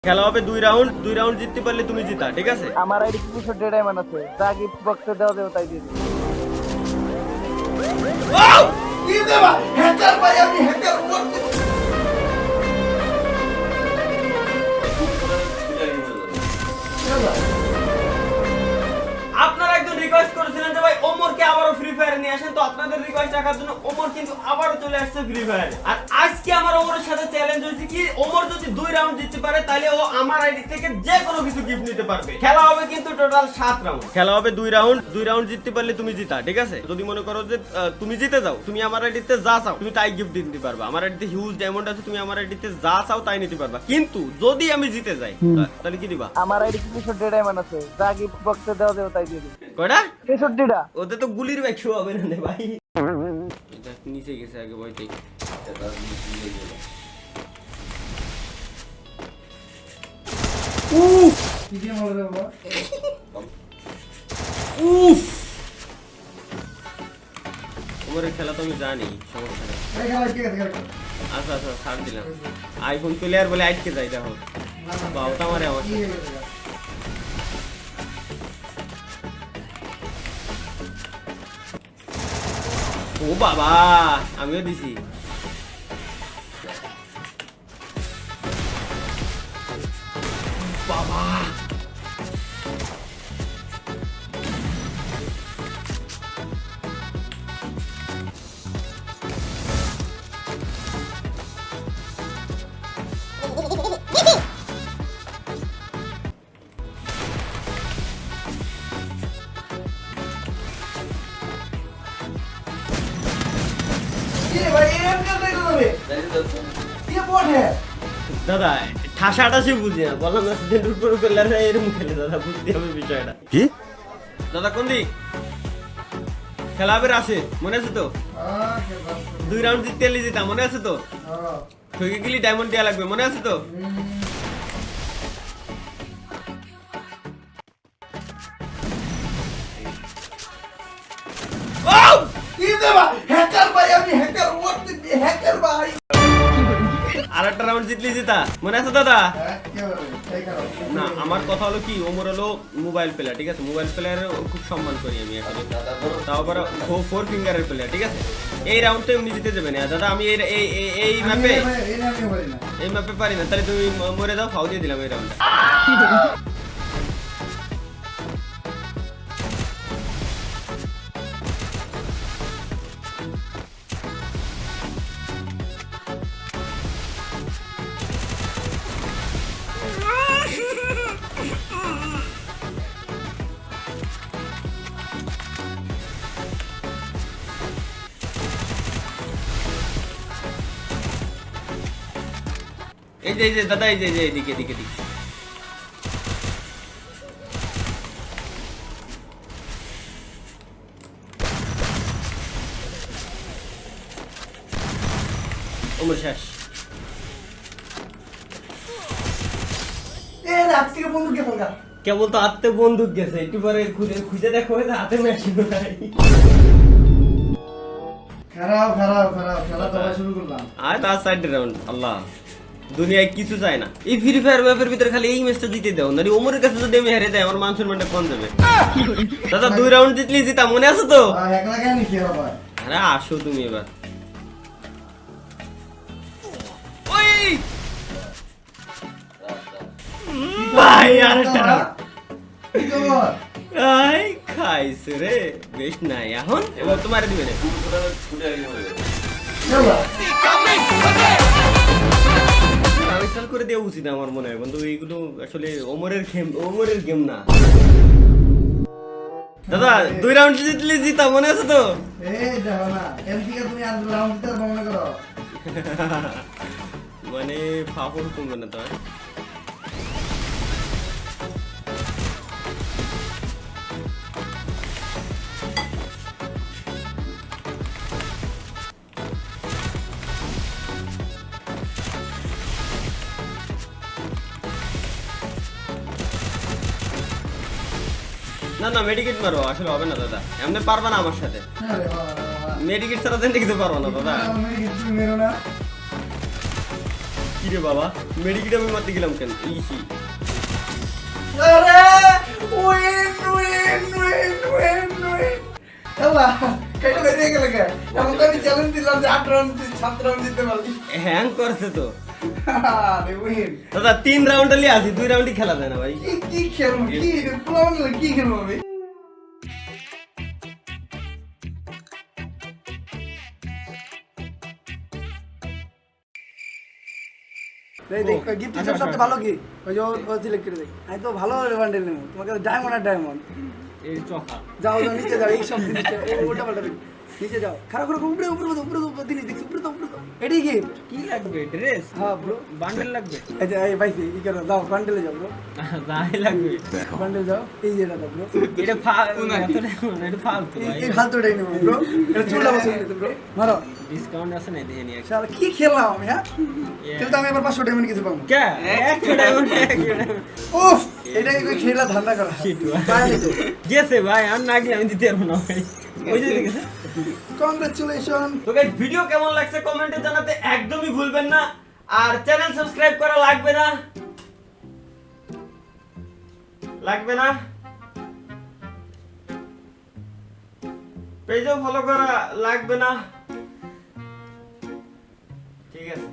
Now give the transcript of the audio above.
খেলা হবে 2 রাউন্ড জিততে পারলে তুমি জিতা, ঠিক আছে? আমার আইডি কিছু ডায়মন্ড আছে, যা গিফট বক্সে দেওয়া দেব তাই দিয়ে দিই। কি দেবা হ্যাকার ভাই, আমি হ্যাকার করতে আপনারা একজন রিকোয়েস্ট করেছিলেন যে ভাই ওমরকে আবারও ফ্রি ফায়ারে নিয়ে আসেন, তো আপনাদের রিকোয়েস্ট রাখার জন্য ওমর কিন্তু আবারও চলে আসছে ফ্রি ফায়ারে। আর আজকে আমার ওমরের সাথে চ্যালেঞ্জ হয়েছে কি, ওমর যদি 2 রাউন্ড জিততে পারে তাহলে ও আমার আইডি থেকে যে কোনো কিছু গিফট নিতে পারবে। খেলা হবে কিন্তু টোটাল 7 রাউন্ড। খেলা হবে 2 রাউন্ড জিততে পারলে তুমি জিতা, ঠিক আছে? যদি মনে করো যে তুমি জিতে যাও, তুমি আমার আইডিতে যা চাও তুমি তাই গিফট দিতে পারবা। আমার আইডিতে হিউজ ডায়মন্ড আছে, তুমি আমার আইডিতে যা চাও তাই নিতে পারবা। কিন্তু যদি আমি জিতে যাই তাহলে কি দিবা? আমার আইডি কিছু ডায়মন্ড আছে, যা গিফট বক্সে দেওয়া দেব তাই দিয়ে দিই। কয়টা? 63টা। ওতে তো গুলির ব্যাগ শো হবে না রে ভাই। এটা নিচে গেছে আগে বইতে। উফ কি দিয়ে মারবে বাবা? উফ, ওমরের খেলা তো আমি জানি, সমস্যা নেই। এই খেলা ঠিক আছে খেলা। আচ্ছা আচ্ছা ছাড় দিলাম। আইফোন প্লেয়ার বলে আটকে যাই দেখো। বাবা তো আমারে আমার কি হবে? ও বাবা, আমিও দিছি। বাবা কি রে ভাই, এরকম কেন দেখতে যাবে? কি বট হ্যাঁ? দাদা ঠাসাটা সে বুঝি না, বললাম না সেন্টার উপর প্লেয়াররা এরকম খেলে, দাদা বুঝতে হবে বিষয়টা। কি? দাদা কোন দিক খেলা হবে? আসে মনে আছে তো? কে বাস? 2 রাউন্ড জিততে এলি জিতা, মনে আছে তো? হ্যাঁ। ঠকে গেলি ডায়মন্ড দেওয়া লাগবে, মনে আছে তো? কি দেবা হ্যাকার ভাই, আমি হ্যাকার করতে হ্যাকার ভাই। আর একটা রাউন্ড জিতলি জিতা, মনে আছে দাদা? হ্যাঁ, কি হবে? এই খেলা। না আমার কথা হলো কি, ওমর হলো মোবাইল প্লেয়ার, ঠিক আছে? মোবাইল প্লেয়ারের খুব সম্মান করি আমি এখন। তাও আবার 4 ফিঙ্গারের প্লেয়ার, ঠিক আছে? এই রাউন্ডটা উনি জিতে যাবেন। দাদা আমি এই এই এই- এই ম্যাপে আমি পারি না। এই ম্যাপে পারি না, তাহলে তুমি মরে যাও, ফাউ দিয়ে দিলাম এই রাউন্ডে। এই যে দাদা, এই যে এদিকে এদিকে এদিকে। ওমর শেষ। এ রাত থেকে বন্ধু কে ফোন কেবল তো হাতে বন্দুক গেছে, একটু পরে খুঁজে দেখো হাতে মেশিন নাই। খারাপ খারাপ খারাপ খেলা তো আবার শুরু করলাম। আর তার সাইড রাউন্ড আল্লাহ, দুনিয়ায় কিছু চায় না। এই ফ্রি ফায়ার ম্যাপের ভিতরে খালি এই ম্যাচটা জিতে দাও না, ওমরের কাছে যদি আমি হেরে দেয় আমার মান সম্মানটা কম যাবে। দাদা 2 রাউন্ড জিতলি জিতা, মনে আছে তো? একলা কেন কি হবে? আরে আসো তুমি এবার। ওই ভাই আরেকটা রাউন্ড। কি খবর? আই খাইছে রে, বেশ নাই এখন এবার তোমারে দিবে না। চলো। ইনস্টল করে দেওয়া উচিত আমার মনে হয় বন্ধু, এইগুলো আসলে ওমরের গেম না। দাদা 2 রাউন্ড জিতলে জিতা, মনে আছে তো? এই দেখো না, এম থেকে তুমি আর রাউন্ড দিতে পারবে মনে করো। মানে ফাফড় কমবে না তো? না না মেডিকেট মারো, আসলে হবে না দাদা, এমনি পারবা না আমার সাথে। আরে বাবা, মেডিকেট ছাড়া দেন দেখতে পারবো না দাদা। আমি কিছু মেরো না। কি কিরে বাবা মেডিকেট আমি মারতে গেলাম কেন ইসি আরে win win win win win আল্লাহ কেটে বেরিয়ে গেল কে এখন তো আমি চ্যালেঞ্জ দিলাম যে 8 রাউন্ড 7 রাউন্ড জিততে পারলি হ্যাং করছে তো আরে উইন দাদা 3 রাউন্ড আলি আসি 2 রাউন্ডই খেলা যায় না ভাই কি খেলবো কি প্ল্যান কি খেলবো আমি দেখ গিফট সবচেয়ে ভালো কি ওই যে ও সিলেক্ট করে দেখ আমি তো ভালো বান্ডেল নেবো তোমাকে ডায়মন্ড আর ডায়মন্ড এই চকা যাও যাও নিচে যাও এই সব নিচে ওটা পাল্টা নিচে যাও খারাপ করে উপরে উপরে উপরে উপরে দিলি দেখছি উপরে তো এটাই গিফট কি লাগবে ড্রেস হ্যাঁ ব্রো বান্ডেল লাগবে এই যে এই ভাই কি করো যাও বান্ডেলে যাও ব্রো দাই লাগবে বান্ডেল যাও এই যে এটা দাও ব্রো এটা ফালতু ভাই এই ফালতুটাই নেবো ব্রো এটা চুলটা বসে দিতে ব্রো মারো ডিসকাউন্ট আছে না দিয়ে নিয়ে শালা কি খেললাম আমি হ্যাঁ কিন্তু আমি এবার 500 ডায়মন্ড কিছু পাবো কে এক ডায়মন্ড উফ এটা কি খেলা ধান্দা করা পাইনি তো গেছে ভাই আর না গেলে আমি দিতে পারবো না ভাই ওই যে দেখেছে কংগ্রাচুলেশন তো গাইস ভিডিও কেমন লাগছে কমেন্টে জানাতে একদমই ভুলবেন না আর চ্যানেল সাবস্ক্রাইব করা লাগবে না পেজও ফলো করা লাগবে না ঠিক আছে